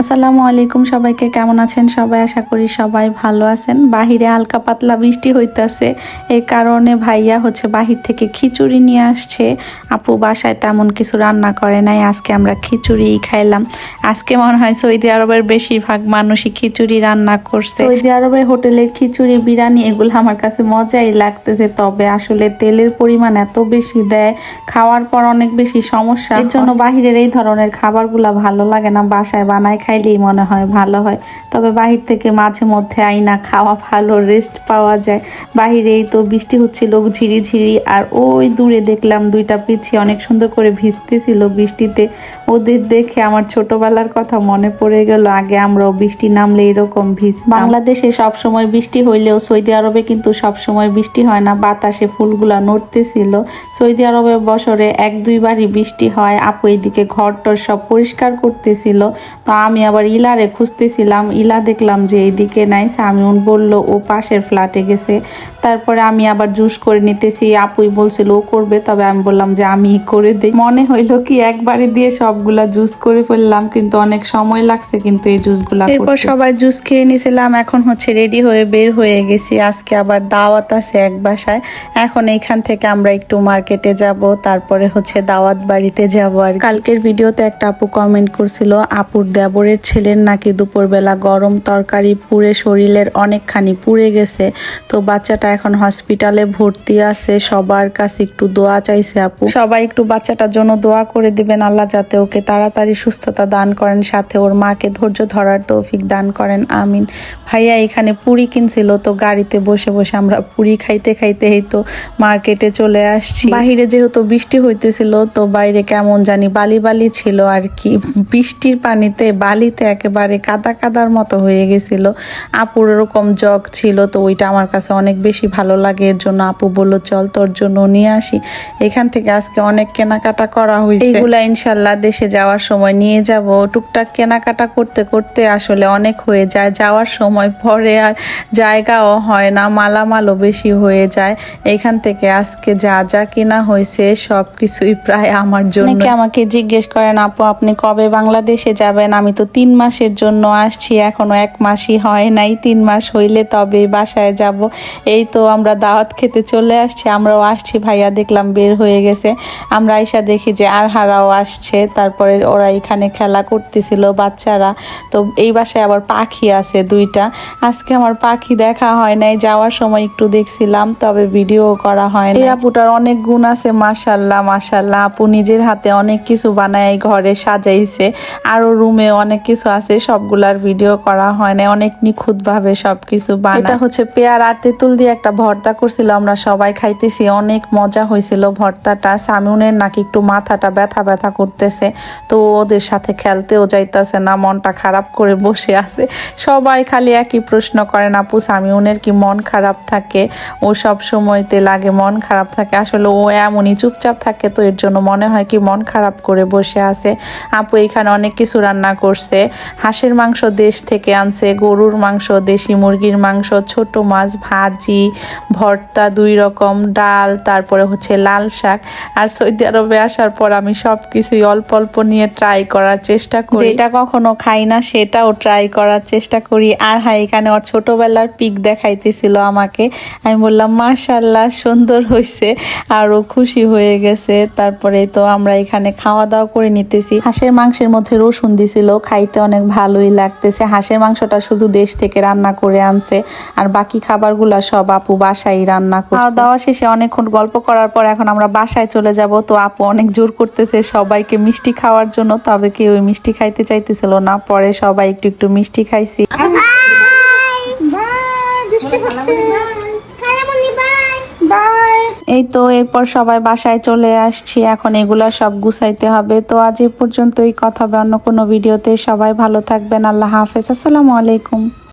আসসালামু আলাইকুম, সবাইকে কেমন আছেন সবাই? আশা করি সবাই ভালো আছেন। বাহিরে হালকা পাতলা বৃষ্টি হইতাছে, এই কারণে ভাইয়া বাহির থেকে খিচুড়ি নিয়ে আসছে। আপু বাসায় তেমন কিছু রান্না করে নাই, আজকে আমরা খিচুড়ি খাইলাম। আজকে মনে হয় সৌদি আরবের বেশিরভাগ মানুষই খিচুড়ি রান্না করছে। সৌদি আরবের হোটেলের খিচুড়ি, বিরিয়ানি এগুলো আমার কাছে মজাই লাগতেছে, তবে আসলে তেলের পরিমাণ এত বেশি দেয়, খাওয়ার পর অনেক বেশি সমস্যা। এর জন্য বাহিরের এই ধরনের খাবারগুলা ভালো লাগে না, বাসায় বানায় খাইলেই মনে হয় ভালো হয়। তবে বাহির থেকে মাঝে মধ্যে আইনা খাওয়া ভালো, রেস্ট পাওয়া যায়। বাহিরেই তো বৃষ্টি হচ্ছিল ঝিরিঝিরি, আর ওই দূরে দেখলাম দুইটা পিচ্ছি অনেক সুন্দর করে ভিজতেছিল বৃষ্টিতে। ওদের দেখে আমার ছোটবেলার কথা মনে পড়ে গেল, আগে আমরাও বৃষ্টি নামলে এরকম ভিজতাম। বাংলাদেশে সবসময় বৃষ্টি হইলেও সৌদি আরবে কিন্তু সবসময় বৃষ্টি হয় না, বাতাসে ফুলগুলা নড়তেছিল। সৌদি আরবে বছরে এক দুইবারই বৃষ্টি হয়। আপু এদিকে ঘর টর সব পরিষ্কার করতেছিল, তো আমি আবার ইলারে খুঁজতেছিলাম। ইলা দেখলাম যে এইদিকে নাই, সামিউন বলল ও পাশের ফ্ল্যাটে গেছে। তারপরে আমি আবার জুস করে নিতেছি, আপুই বলছিল ও করবে, তবে আমি বললাম যে আমি করে দিই। মনে হইলো কি একবারে দিয়ে সবগুলা জুস করে ফেললাম, কিন্তু অনেক সময় লাগছে কিন্তু এই জুসগুলা। এরপর সবাই জুস খেয়ে নিয়েছিলাম, এখন রেডি হয়ে বের হয়ে গেছি। আজকে আবার দাওয়াত আছে এক বাসায়। এখন এইখান থেকে আমরা একটু মার্কেটে যাব, তারপরে দাওয়াত বাড়িতে যাব। আর কালকের ভিডিওতে একটা আপু কমেন্ট করছিল, আপুর দেবরের ছেলের নাকি দুপুরবেলা গরম তরকারি পুড়ে শরীরের অনেকখানি পুড়ে গেছে, তো বাচ্চাটা এখন হসপিটালে ভর্তি আছে। সবার কাছে একটু দোয়া চাইছে আপু, সবাই একটু বাচ্চাটার জন্য দোয়া করে দিবেন, আল্লাহ যাতে ওকে তাড়াতাড়ি সুস্থতা দান করেন, সাথে ওর মাকে ধৈর্য ধরার তৌফিক দান করেন, আমিন। ভাইয়া এখানে পুরি কিনছিল, তো গাড়িতে বসে বসে আমরা পুরি খাইতে খাইতে এই তো মার্কেটে চলে আসছি। বাহিরে যেহেতু বৃষ্টি হইতেছিল, তো বাইরে কেমন জানি বালি বালি ছিল আর কি, বৃষ্টির পানিতে বালিতে একেবারে কাদা কাদার মতো হয়ে গেছিল। আপুর এরকম জগ ছিল, তো ওইটা আমার কাছে অনেক বেশি ভালো লাগে, এর জন্য আপু বলল চল তোর জন্য নিয়ে আসি। এখান থেকে আজকে অনেক কেনাকাটা করা হয়েছে, এইগুলা ইনশাল্লাহ দেশে যাওয়ার সময় নিয়ে যাব। টুকটাক কেনাকাটা করতে করতে আসলে অনেক হয়ে যায়, যাওয়ার সময় পরে আর জায়গাও হয় না, মালামালও বেশি হয়ে যায়। এখান থেকে আজকে যা যা কিনা হয়েছে সব কিছুই প্রায় আমার জন্য। আমাকে জিজ্ঞেস করেন আপু আপনি কবে বাংলাদেশে যাবেন? আমি তো 3 মাসের জন্য আসছি, এখনো 1 মাসই হয় নাই, 3 মাস হইলে তবে বাসায় যাব। এই তো আমরা দাওয়াত খেতে চলে আসছি, আমরাও আসছি। ভাইয়া দেখলাম বের হয়ে গেছে, আমরা আইসা দেখি যে আরহারাও আসছে। তারপরে ওরা এখানে খেলা করতেছিল বাচ্চারা। তো এই বাসায় আবার পাখি আছে 2টা। আজকে আমার পাখি দেখা হয় নাই, যাওয়ার সময় একটু দেখছিলাম, তবে ভিডিও করা হয় না। এই আপুটার অনেক গুণ আছে, মাশাল্লাহ মাশাল্লাহ। আপু নিজের হাতে অনেক কিছু বানায়, ঘরে সাজাইছে, আরো রুমে অনেক কিছু আছে, সবগুলার ভিডিও করা হয় না, অনেক নিখুঁত ভাবে সবকিছু বানায়। এটা পেয়ার আর তেঁতুল দিয়ে একটা ভর্তা করছিল, আমরা সবাই খাইতেছি, অনেক মজা হয়েছিল ভর্তাটা। সামিউনের নাকি একটু মাথাটা ব্যথা ব্যথা করতেছে, তো ওদের সাথে খেলতেও যাইতেছে না, মনটা খারাপ করে বসে আছে। সবাই খালি একই প্রশ্ন করেন, আপু সামিউনের কি মন খারাপ থাকে? ও সব সময়তে লাগে মন খারাপ থাকে, আসলে ও এমনই চুপচাপ থাকে, তো এর জন্য মনে হয় কি মন খারাপ করে বসে আছে। আপু এখানে অনেক কিছু রান্না করছে, হাঁসের মাংস দেশ থেকে আনছে, গরুর মাংস, দেশি মুরগির মাংস, ছোট মাছ ভাজি, ভর্তা 2 রকম, ডাল, তারপরে লাল শাক। আর সৌদি আরবে আসার পর আমি সব কিছুই অল্প অল্প নিয়ে ট্রাই করার চেষ্টা করি, যেটা কখনো খাই না সেটাও ট্রাই করার চেষ্টা করি। আর হ্যাঁ, এখানে ওর ছোটবেলার পিক দেখাইতেছিল আমাকে, আমি বললাম মাশাল্লাহ সুন্দর হয়েছে, আরও খুশি হয়ে গেছে। তারপরে তো আমরা এখানে খাওয়া দাওয়া করে নিতেছি। হাঁসের মাংসের মধ্যে রসুন দিছিল, খাইতে অনেক ভালোই লাগতেছে। হাঁসের মাংসটা শুধু দেশ থেকে রান্না করে আনছে, আর বাকি খাবারগুলা সব আপু বাসায় রান্না করছে। খাওয়া দাওয়া শেষে অনেকক্ষণ গল্প করার পর এখন আমরা বাসায় চলে যাব। তো আপু অনেক জোর করতেছে সবাইকে মিষ্টি খাওয়ার জন্য, তবে কেউ মিষ্টি খাইতে চাইতেছিল না, পরে সবাই একটু একটু মিষ্টি খাইছি। এই তো এরপর সবাই বাসায় চলে আসছি, এখন এগুলা সব গুছাইতে হবে। তো আজ এ পর্যন্তই, কথা হবে অন্য কোনো ভিডিওতে। সবাই ভালো থাকবেন, আল্লাহ হাফেজ, আসসালামু আলাইকুম।